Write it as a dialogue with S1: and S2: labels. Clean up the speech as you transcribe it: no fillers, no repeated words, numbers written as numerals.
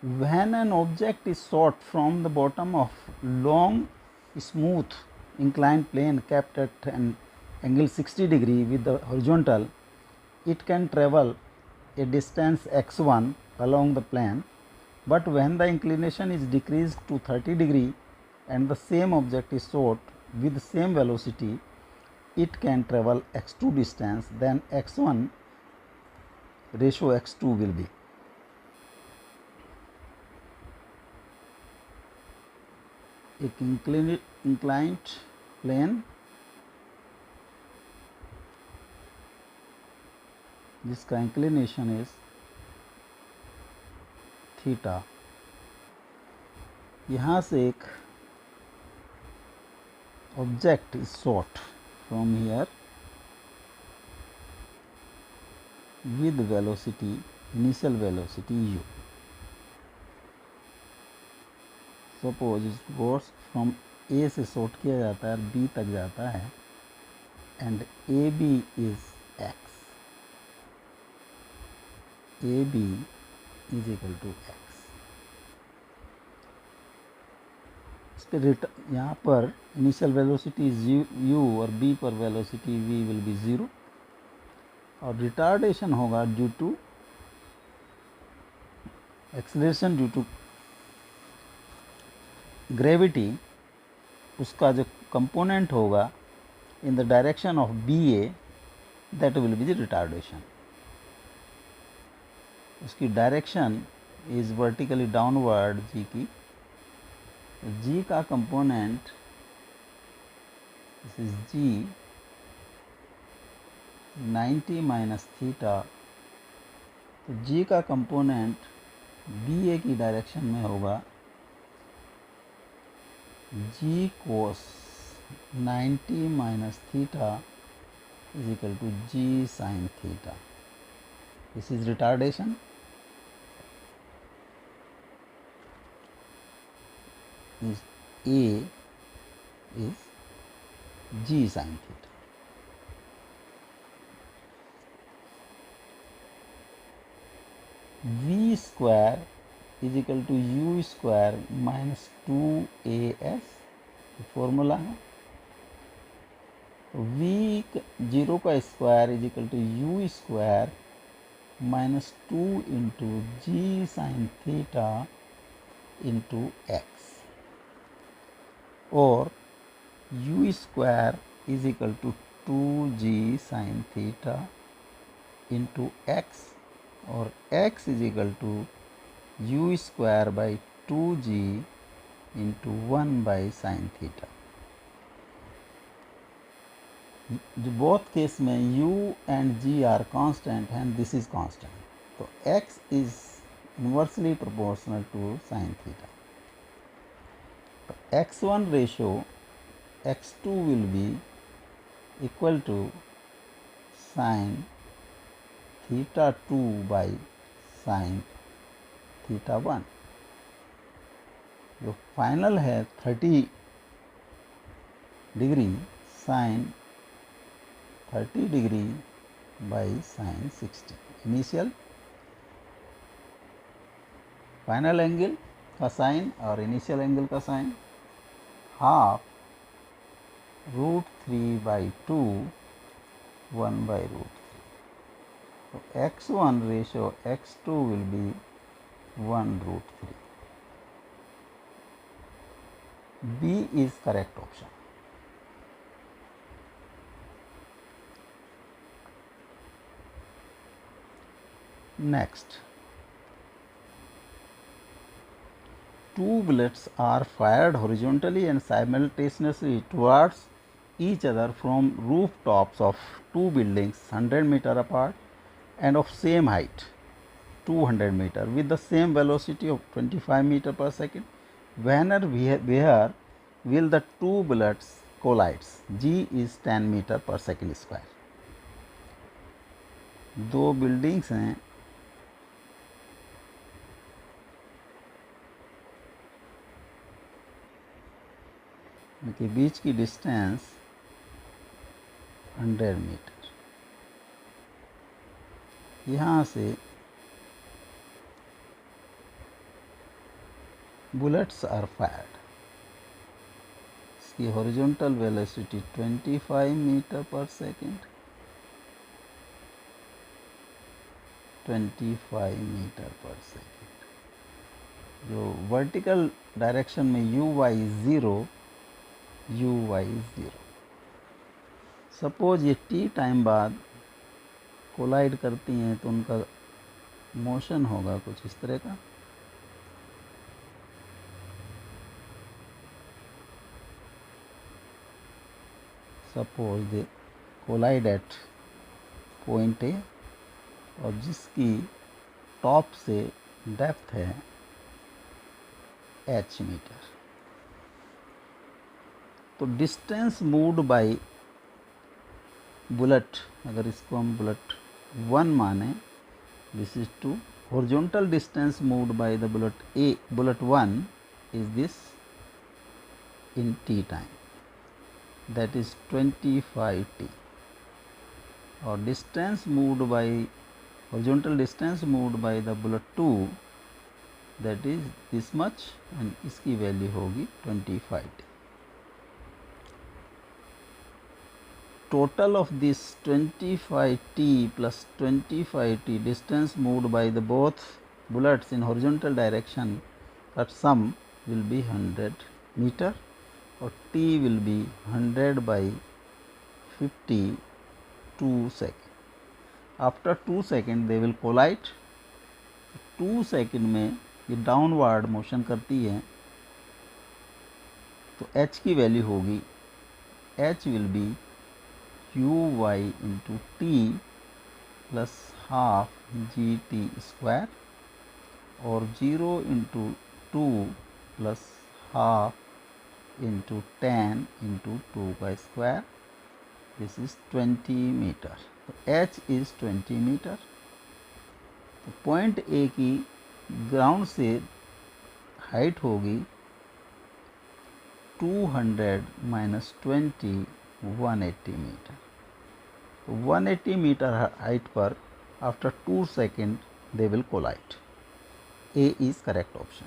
S1: When an object is shot from the bottom of long, smooth, inclined plane kept at an angle 60 degree with the horizontal, it can travel a distance x1 along the plane, but when the inclination is decreased to 30 degree and the same object is shot with the same velocity, it can travel x2 distance, then x1 ratio x2 will be. एक inclined plane जिसका inclination is theta, यहाँ से एक object is shot from here with velocity, initial velocity u. Suppose it goes from A से short किया जाता है और B तक जाता है and AB is x. AB is equal to x. इसके यहाँ पर इनिशियल वेलोसिटी u और B पर वेलोसिटी v विल बी 0 और रिटार्डेशन होगा due to acceleration due to gravity, उसका जो कंपोनेंट होगा in the direction of B A, that will be the retardation. उसकी डायरेक्शन इज वर्टिकली डाउनवर्ड जी की. जी का component this is ji 90 minus theta, तो जी का कंपोनेंट बी ए की डायरेक्शन में होगा g cos 90 minus theta is equal to g sine theta. This is retardation. is A is g sin theta. V square is equal to u square minus 2as formula है. v 0 का square is equal to u square minus 2 into g sine theta into x, और u square is equal to 2g sine theta into x, और x is equal to u square by 2g into 1 by sine theta. जो both case में u and g are constant and this is constant, तो x is inversely proportional to sine theta. x1 ratio x2 will be equal to sin theta 2 by sin theta 1. जो final है 30 degree sine 30 degree by sine 60. Initial final angle का sign और initial angle का sign half √3 by 2 1 by √3. तो x1 ratio x2 will be 1/3. B is correct option. Next, two bullets are fired horizontally and simultaneously towards each other from rooftops of two buildings 100 meter apart and of same height 200 meter with the same velocity of 25 meter per second. Where will the two bullets collides? G is 10 meter per second square. दो buildings हैं के बीच की distance 100 metre. यहाँ से bullets are fired. इसकी horizontal velocity 25 metre पर second, 25 metre पर second. जो वर्टिकल डायरेक्शन में यू वाई ज़ीरो, सपोज ये टी टाइम बाद कोलाइड करती हैं तो उनका मोशन होगा कुछ इस तरह का। Suppose they collide at point A, और जिसकी टॉप से डेप्थ है h मीटर। तो डिस्टेंस मूव्ड बाय बुलेट, अगर इसको हम बुलेट 1 माने, this is to horizontal distance moved by the bullet 1 is this in t time, that is 25t, और distance moved by horizontal distance moved by the bullet 2, that is this much, and इसकी value होगी 25t। Total of this 25t plus 25t distance moved by the both bullets in horizontal direction, that sum will be 100 meter, or t will be 100 by 52 seconds. After 2 seconds they will collide. 2 seconds में ये downward motion करती है, तो h की value होगी, h will be uy into t plus half gt square, और 0 into 2 plus half into 10 into 2 का square, this is 20 meter। तो h is 20 meter। तो पॉइंट ए की ग्राउंड से हाइट होगी 200 minus 20, 180 मीटर। तो 180 मीटर हाइट पर after 2 second they will collide. A is correct option.